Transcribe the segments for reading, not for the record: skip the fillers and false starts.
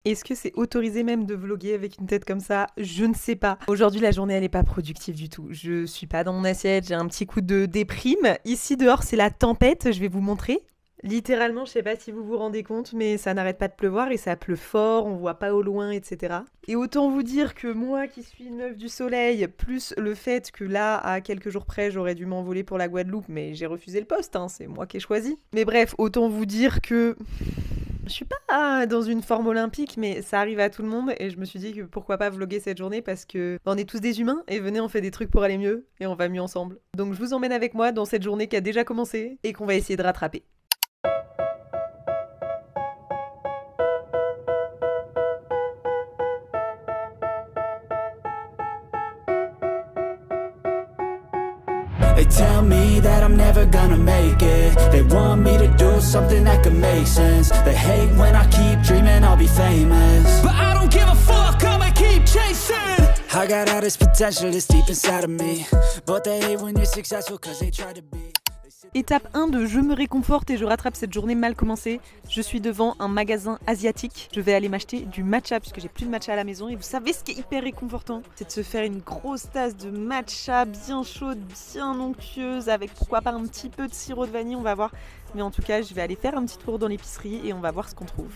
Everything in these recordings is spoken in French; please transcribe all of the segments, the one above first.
Est-ce que c'est autorisé même de vlogger avec une tête comme ça? Je ne sais pas. Aujourd'hui, la journée, elle est pas productive du tout. Je suis pas dans mon assiette, j'ai un petit coup de déprime. Ici, dehors, c'est la tempête, je vais vous montrer. Littéralement, je sais pas si vous vous rendez compte, mais ça n'arrête pas de pleuvoir et ça pleut fort, on voit pas au loin, etc. Et autant vous dire que moi qui suis une meuf du soleil, plus le fait que là, à quelques jours près, j'aurais dû m'envoler pour la Guadeloupe, mais j'ai refusé le poste, hein, c'est moi qui ai choisi. Mais bref, autant vous dire que je suis pas dans une forme olympique, mais ça arrive à tout le monde et je me suis dit que pourquoi pas vlogger cette journée parce que on est tous des humains et venez on fait des trucs pour aller mieux et on va mieux ensemble. Donc je vous emmène avec moi dans cette journée qui a déjà commencé et qu'on va essayer de rattraper. They tell me that I'm never gonna make it. They want me to do something that could make sense. They hate when I keep dreaming I'll be famous, but I don't give a fuck, I'ma keep chasing. I got all this potential that's deep inside of me, but they hate when you're successful cause they try to be. Étape 1 de je me réconforte et je rattrape cette journée mal commencée. Je suis devant un magasin asiatique. Je vais aller m'acheter du matcha puisque j'ai plus de matcha à la maison. Et vous savez ce qui est hyper réconfortant? C'est de se faire une grosse tasse de matcha bien chaude, bien onctueuse, avec pourquoi pas un petit peu de sirop de vanille, on va voir. Mais en tout cas, je vais aller faire un petit tour dans l'épicerie et on va voir ce qu'on trouve.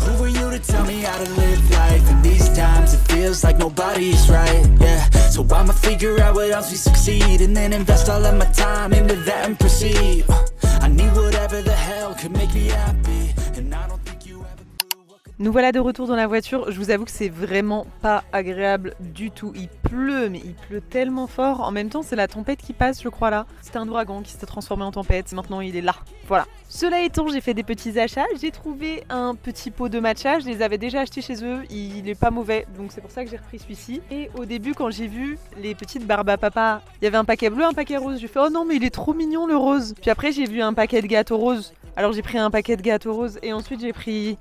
Who were you to tell me how to live life? In these times it feels like nobody's right, yeah. So I'ma figure out what else we succeed, and then invest all of my time into that and proceed. I need whatever the hell could make me happy, and I don't think you ever knew what could. Nous voilà de retour dans la voiture. Je vous avoue que c'est vraiment pas agréable du tout. Il pleut, mais il pleut tellement fort. En même temps, c'est la tempête qui passe, je crois, là. C'était un ouragan qui s'est transformé en tempête. Maintenant, il est là. Voilà. Cela étant, j'ai fait des petits achats. J'ai trouvé un petit pot de matcha. Je les avais déjà achetés chez eux. Il est pas mauvais, donc c'est pour ça que j'ai repris celui-ci. Et au début, quand j'ai vu les petites barbes à papa, il y avait un paquet bleu, un paquet rose. J'ai fait, oh non, mais il est trop mignon, le rose. Puis après, j'ai vu un paquet de gâteaux roses. Alors j'ai pris un paquet de gâteaux roses. Et ensuite, j'ai pris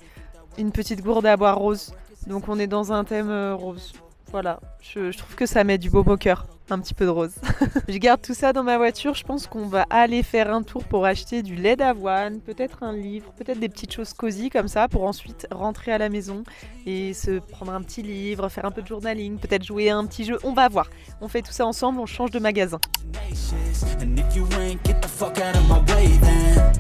une petite gourde à boire rose. Donc on est dans un thème rose. Voilà, je trouve que ça met du beau au cœur. Un petit peu de rose. Je garde tout ça dans ma voiture. Je pense qu'on va aller faire un tour pour acheter du lait d'avoine, peut-être un livre, peut-être des petites choses cosy comme ça pour ensuite rentrer à la maison et se prendre un petit livre, faire un peu de journaling, peut-être jouer à un petit jeu. On va voir. On fait tout ça ensemble, on change de magasin. And if you ain't, get the fuck out of my way then.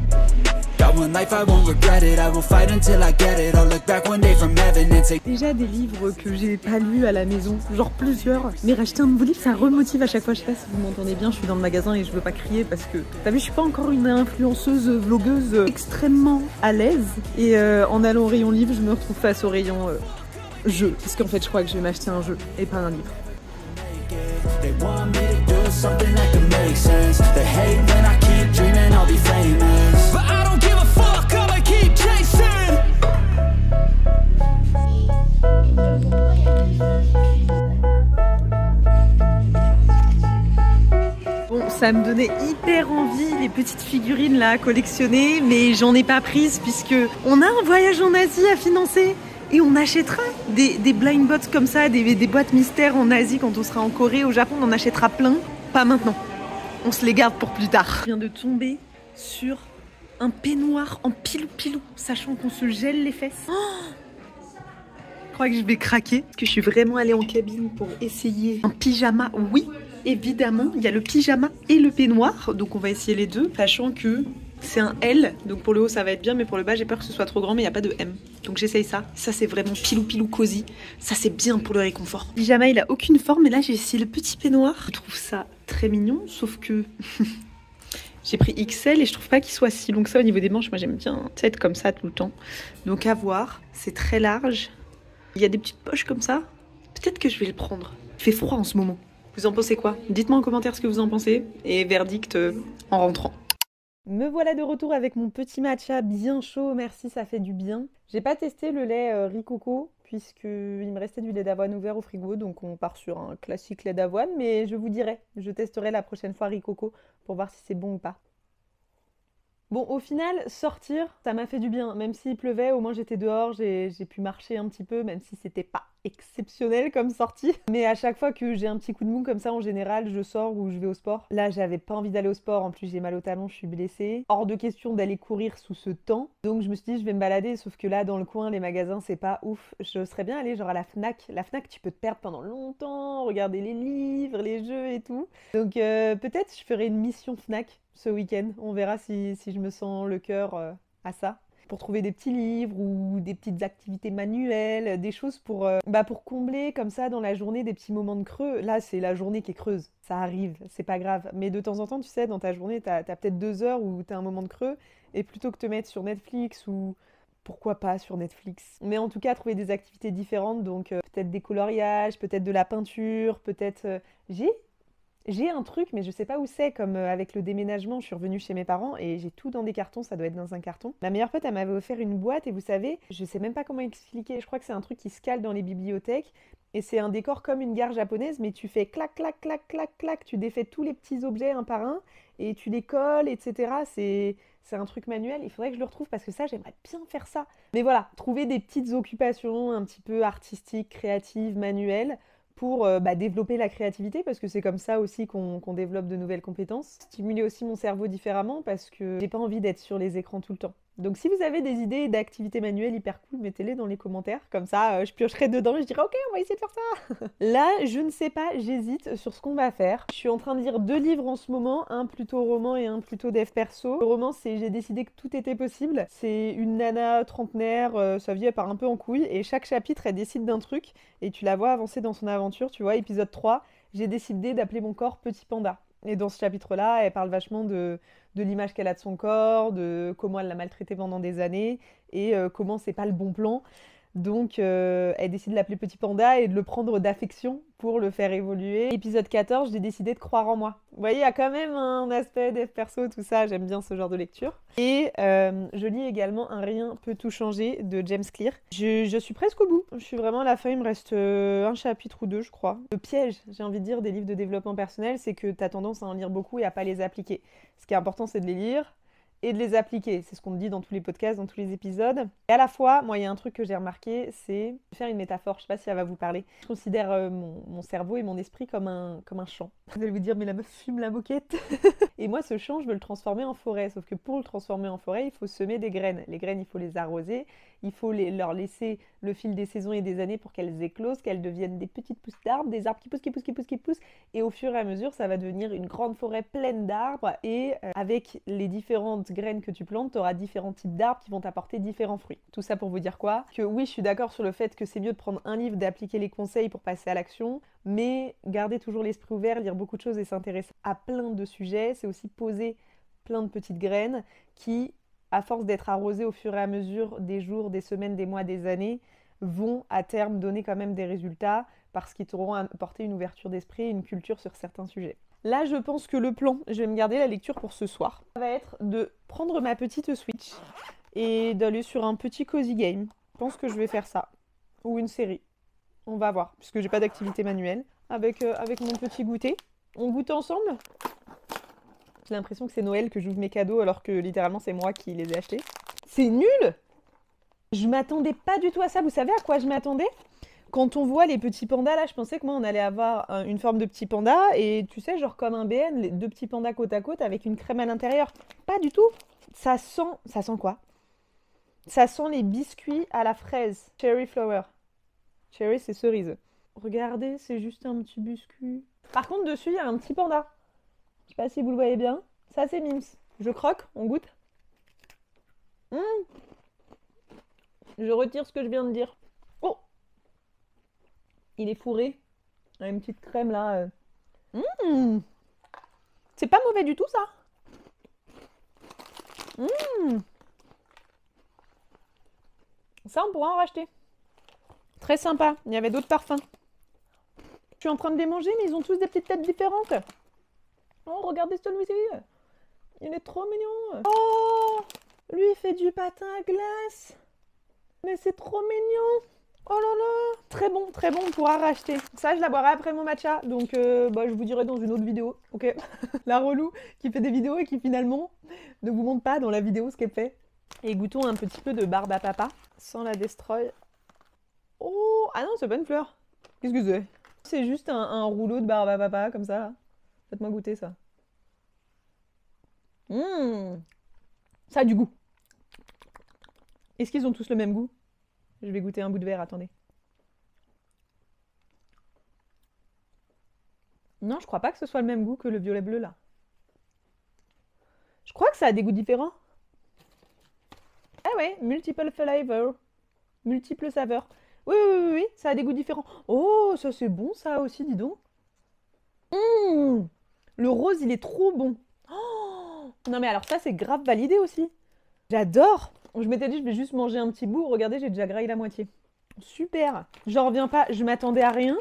Got one life, I won't regret it. I will fight until I get it. I'll look back one day from heaven and say. Déjà des livres que j'ai pas lus à la maison, genre plusieurs. Mais racheter un nouveau livre, ça remotive à chaque fois. Je sais pas si vous m'entendez bien, je suis dans le magasin et je veux pas crier parce que t'as vu, je suis pas encore une influenceuse, vlogueuse extrêmement à l'aise. Et en allant au rayon livre, je me retrouve face au rayon jeu. Parce qu'en fait, je crois que je vais m'acheter un jeu et pas un livre. They want me to do something that could make sense. They hate when I keep dreaming I'll be famous, but I don't give a fuck, I'ma keep chasing. Bon, ça me donnait hyper envie les petites figurines là à collectionner, mais j'en ai pas prises puisque on a un voyage en Asie à financer. Et on achètera des blind bots comme ça, des boîtes mystères en Asie quand on sera en Corée, au Japon, on en achètera plein. Pas maintenant. On se les garde pour plus tard. Je viens de tomber sur un peignoir en pilou-pilou, sachant qu'on se gèle les fesses. Oh, je crois que je vais craquer. Est-ce que je suis vraiment allée en cabine pour essayer un pyjama? Oui, évidemment, il y a le pyjama et le peignoir. Donc on va essayer les deux, sachant que c'est un L, donc pour le haut ça va être bien, mais pour le bas j'ai peur que ce soit trop grand, mais il n'y a pas de M. Donc j'essaye ça. Ça c'est vraiment pilou pilou cosy. Ça c'est bien pour le réconfort. Le pyjama il a aucune forme, et là j'ai essayé le petit peignoir. Je trouve ça très mignon, sauf que j'ai pris XL et je trouve pas qu'il soit si long que ça au niveau des manches. Moi j'aime bien être comme ça tout le temps. Donc à voir, c'est très large. Il y a des petites poches comme ça. Peut-être que je vais le prendre. Il fait froid en ce moment. Vous en pensez quoi? Dites-moi en commentaire ce que vous en pensez. Et verdict en rentrant. Me voilà de retour avec mon petit matcha bien chaud, merci, ça fait du bien. J'ai pas testé le lait riz coco puisqu'il me restait du lait d'avoine ouvert au frigo, donc on part sur un classique lait d'avoine, mais je vous dirai, je testerai la prochaine fois riz coco pour voir si c'est bon ou pas. Bon, au final, sortir, ça m'a fait du bien, même s'il pleuvait, au moins j'étais dehors, j'ai pu marcher un petit peu, même si c'était pas exceptionnel comme sortie. Mais à chaque fois que j'ai un petit coup de mou comme ça, en général, je sors ou je vais au sport. Là, j'avais pas envie d'aller au sport. En plus, j'ai mal au talon, je suis blessée. Hors de question d'aller courir sous ce temps. Donc, je me suis dit, je vais me balader. Sauf que là, dans le coin, les magasins, c'est pas ouf. Je serais bien allée genre à la Fnac. La Fnac, tu peux te perdre pendant longtemps, regarder les livres, les jeux et tout. Donc, peut-être je ferai une mission Fnac ce week-end. On verra si je me sens le cœur à ça. Pour trouver des petits livres ou des petites activités manuelles, des choses pour combler comme ça dans la journée des petits moments de creux. Là, c'est la journée qui est creuse, ça arrive, c'est pas grave. Mais de temps en temps, tu sais, dans ta journée, t'as peut-être 2 heures où t'as un moment de creux, et plutôt que te mettre sur Netflix ou pourquoi pas sur Netflix. Mais en tout cas, trouver des activités différentes, donc peut-être des coloriages, peut-être de la peinture, peut-être... J'ai un truc, mais je sais pas où c'est, comme avec le déménagement, je suis revenue chez mes parents et j'ai tout dans des cartons, ça doit être dans un carton. Ma meilleure pote, elle m'avait offert une boîte et vous savez, je sais même pas comment expliquer, je crois que c'est un truc qui se cale dans les bibliothèques et c'est un décor comme une gare japonaise, mais tu fais clac, clac, clac, clac, clac, tu défais tous les petits objets un par un et tu les colles, etc. C'est un truc manuel, il faudrait que je le retrouve parce que ça, j'aimerais bien faire ça. Mais voilà, trouver des petites occupations un petit peu artistiques, créatives, manuelles, pour développer la créativité, parce que c'est comme ça aussi qu'on développe de nouvelles compétences. Stimuler aussi mon cerveau différemment, parce que j'ai pas envie d'être sur les écrans tout le temps. Donc si vous avez des idées d'activités manuelles hyper cool, mettez-les dans les commentaires. Comme ça, je piocherai dedans et je dirai ok, on va essayer de faire ça. Là, je ne sais pas, j'hésite sur ce qu'on va faire. Je suis en train de lire 2 livres en ce moment, un plutôt roman et un plutôt dev perso. Le roman, c'est J'ai décidé que tout était possible. C'est une nana trentenaire, sa vie elle part un peu en couille et chaque chapitre elle décide d'un truc et tu la vois avancer dans son aventure. Tu vois, épisode 3, j'ai décidé d'appeler mon corps Petit Panda. Et dans ce chapitre-là, elle parle vachement de l'image qu'elle a de son corps, de comment elle l'a maltraité pendant des années et comment c'est pas le bon plan. Donc elle décide de l'appeler Petit Panda et de le prendre d'affection pour le faire évoluer. Épisode 14, j'ai décidé de croire en moi. Vous voyez, il y a quand même un aspect dev perso, tout ça, j'aime bien ce genre de lecture. Et je lis également Un Rien peut tout changer de James Clear. Je suis presque au bout, je suis vraiment à la fin, il me reste un chapitre ou 2 je crois. Le piège, j'ai envie de dire, des livres de développement personnel, c'est que tu as tendance à en lire beaucoup et à pas les appliquer. Ce qui est important, c'est de les lire et de les appliquer. C'est ce qu'on dit dans tous les podcasts, dans tous les épisodes. Et à la fois, moi, il y a un truc que j'ai remarqué, c'est faire une métaphore. Je sais pas si elle va vous parler. Je considère mon cerveau et mon esprit comme un champ. Vous allez vous dire, mais la meuf fume la moquette. Et moi, ce champ, je veux le transformer en forêt. Sauf que pour le transformer en forêt, il faut semer des graines. Les graines, il faut les arroser. Il faut leur laisser le fil des saisons et des années pour qu'elles éclosent, qu'elles deviennent des petites pousses d'arbres, des arbres qui poussent, qui poussent, qui poussent, qui poussent. Et au fur et à mesure, ça va devenir une grande forêt pleine d'arbres. Et avec les différentes graines que tu plantes, tu auras différents types d'arbres qui vont t'apporter différents fruits. Tout ça pour vous dire quoi? Que oui, je suis d'accord sur le fait que c'est mieux de prendre un livre, d'appliquer les conseils pour passer à l'action, mais garder toujours l'esprit ouvert, lire beaucoup de choses et s'intéresser à plein de sujets, c'est aussi poser plein de petites graines qui, à force d'être arrosées au fur et à mesure des jours, des semaines, des mois, des années, vont à terme donner quand même des résultats parce qu'ils t'auront apporté une ouverture d'esprit et une culture sur certains sujets. Là, je pense que le plan, je vais me garder la lecture pour ce soir, ça va être de prendre ma petite Switch et d'aller sur un petit cozy game. Je pense que je vais faire ça. Ou une série. On va voir, puisque j'ai pas d'activité manuelle. Avec mon petit goûter. On goûte ensemble. J'ai l'impression que c'est Noël que j'ouvre mes cadeaux alors que littéralement c'est moi qui les ai achetés. C'est nul! Je m'attendais pas du tout à ça. Vous savez à quoi je m'attendais? Quand on voit les petits pandas, là, je pensais que moi, on allait avoir une forme de petit panda et tu sais, genre comme un BN, les 2 petits pandas côte à côte avec une crème à l'intérieur. Pas du tout. Ça sent quoi? Ça sent les biscuits à la fraise. Cherry flower. Cherry, c'est cerise. Regardez, c'est juste un petit biscuit. Par contre, dessus, il y a un petit panda. Je sais pas si vous le voyez bien. Ça, c'est Mims. Je croque, on goûte. Je retire ce que je viens de dire. Oh! Il est fourré. Il y a une petite crème là. C'est pas mauvais du tout ça. Ça, on pourra en racheter. Très sympa. Il y avait d'autres parfums. Je suis en train de les manger, mais ils ont tous des petites têtes différentes. Oh, regardez celui-ci. Il est trop mignon. Oh, lui, il fait du patin à glace. Mais c'est trop mignon. Oh là là. Très bon, on pourra racheter. Ça, je la boirai après mon matcha. Donc, je vous dirai dans une autre vidéo. Ok. La relou qui fait des vidéos et qui finalement ne vous montre pas dans la vidéo ce qu'elle fait. Et goûtons un petit peu de barbe à papa sans la destroy. Oh, ah non, c'est pas une fleur. Qu'est-ce que c'est? C'est juste un rouleau de barbe à papa, comme ça, là. Faites-moi goûter ça. Ça a du goût. Est-ce qu'ils ont tous le même goût? Je vais goûter un bout de verre, attendez. Non, je crois pas que ce soit le même goût que le violet bleu, là. Je crois que ça a des goûts différents. Ah ouais, multiple flavor. Multiples saveurs. Oui, oui, oui, oui, ça a des goûts différents. Oh, ça c'est bon ça aussi, dis donc. Le rose, il est trop bon. Oh, non mais alors ça, c'est grave validé aussi. J'adore. Je m'étais dit, je vais juste manger un petit bout. Regardez, j'ai déjà graillé la moitié. Super. J'en reviens pas, je m'attendais à rien.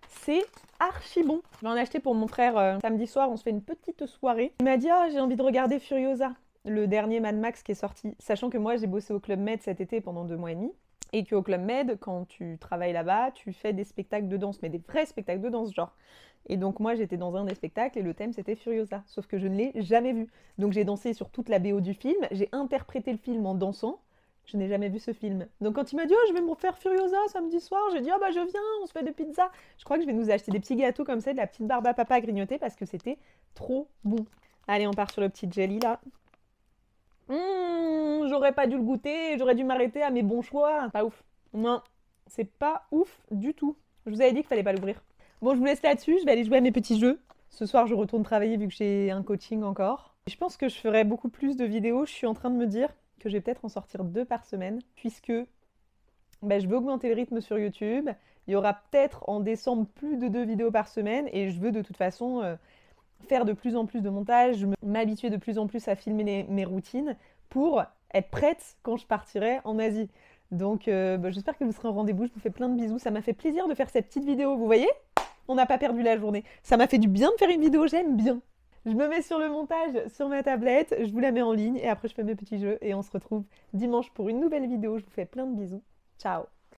C'est archi bon. Je vais en acheter pour mon frère samedi soir. On se fait une petite soirée. Il m'a dit, ah, j'ai envie de regarder Furiosa, le dernier Mad Max qui est sorti. Sachant que moi, j'ai bossé au Club Med cet été pendant 2 mois et demi. Et qu'au Club Med, quand tu travailles là-bas, tu fais des spectacles de danse, mais des vrais spectacles de danse, genre. Et donc moi, j'étais dans un des spectacles et le thème, c'était Furiosa. Sauf que je ne l'ai jamais vu. Donc j'ai dansé sur toute la BO du film, j'ai interprété le film en dansant. Je n'ai jamais vu ce film. Donc quand il m'a dit, oh, je vais me refaire Furiosa samedi soir, j'ai dit, oh bah je viens, on se fait des pizzas. Je crois que je vais nous acheter des petits gâteaux comme ça, de la petite barbe à papa à grignoter parce que c'était trop bon. Allez, on part sur le petit jelly là. J'aurais pas dû le goûter, j'aurais dû m'arrêter à mes bons choix. Pas ouf. Non, c'est pas ouf du tout. Je vous avais dit qu'il fallait pas l'ouvrir. Bon, je vous laisse là-dessus, je vais aller jouer à mes petits jeux. Ce soir, je retourne travailler vu que j'ai un coaching encore. Je pense que je ferai beaucoup plus de vidéos. Je suis en train de me dire que je vais peut-être en sortir 2 par semaine, puisque je veux augmenter le rythme sur YouTube. Il y aura peut-être en décembre plus de 2 vidéos par semaine, et je veux de toute façon faire de plus en plus de montage, m'habituer de plus en plus à filmer mes routines pour être prête quand je partirai en Asie. Donc j'espère que vous serez au rendez-vous, je vous fais plein de bisous, ça m'a fait plaisir de faire cette petite vidéo, vous voyez? On n'a pas perdu la journée, ça m'a fait du bien de faire une vidéo, j'aime bien. Je me mets sur le montage sur ma tablette, je vous la mets en ligne et après je fais mes petits jeux et on se retrouve dimanche pour une nouvelle vidéo, je vous fais plein de bisous, ciao!